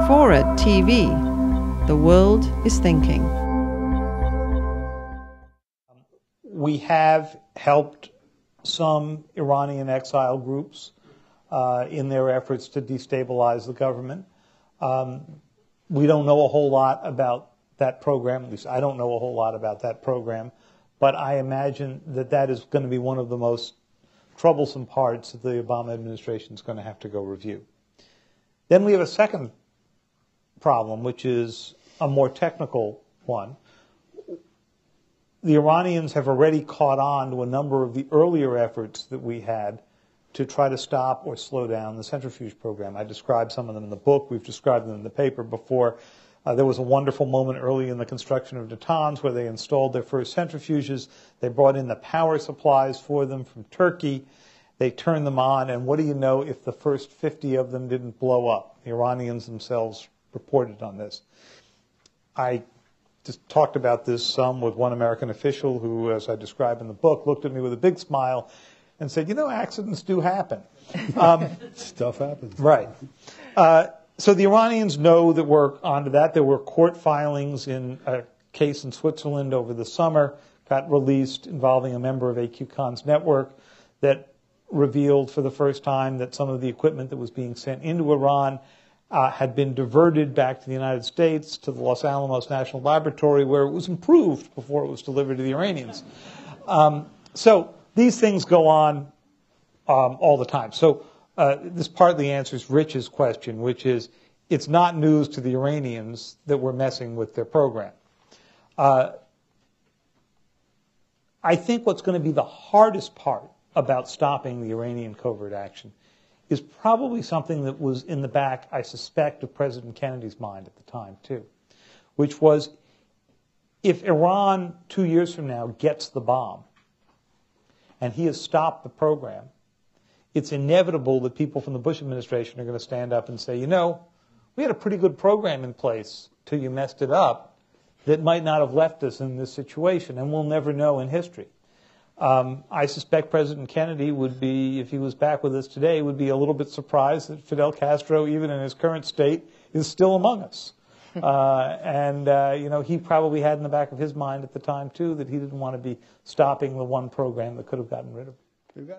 FORA.tv. The world is thinking. We have helped some Iranian exile groups in their efforts to destabilize the government. We don't know a whole lot about that program, at least I don't know a whole lot about that program, but I imagine that that is going to be one of the most troublesome parts that the Obama administration is going to have to go review. Then we have a second problem, which is a more technical one. The Iranians have already caught on to a number of the earlier efforts that we had to try to stop or slow down the centrifuge program. I described some of them in the book. We've described them in the paper before. There was a wonderful moment early in the construction of Natanz where they installed their first centrifuges. They brought in the power supplies for them from Turkey. They turned them on, and what do you know if the first 50 of them didn't blow up? The Iranians themselves reported on this. I just talked about this some with one American official who, as I describe in the book, looked at me with a big smile and said, you know, accidents do happen. Stuff happens. Right. So the Iranians know that we're onto that. There were court filings in a case in Switzerland over the summer, got released involving a member of AQ Khan's network that revealed for the first time that some of the equipment that was being sent into Iran had been diverted back to the United States, to the Los Alamos National Laboratory, where it was improved before it was delivered to the Iranians. So these things go on all the time. So this partly answers Rich's question, which is, it's not news to the Iranians that we're messing with their program. I think what's going to be the hardest part about stopping the Iranian covert action is probably something that was in the back, I suspect, of President Kennedy's mind at the time, too, which was, if Iran 2 years from now gets the bomb and he has stopped the program, it's inevitable that people from the Bush administration are going to stand up and say, you know, we had a pretty good program in place till you messed it up that might not have left us in this situation, and we'll never know in history. I suspect President Kennedy would be, if he was back with us today, would be a little bit surprised that Fidel Castro, even in his current state, is still among us. You know, he probably had in the back of his mind at the time, too, that he didn't want to be stopping the one program that could have gotten rid of him.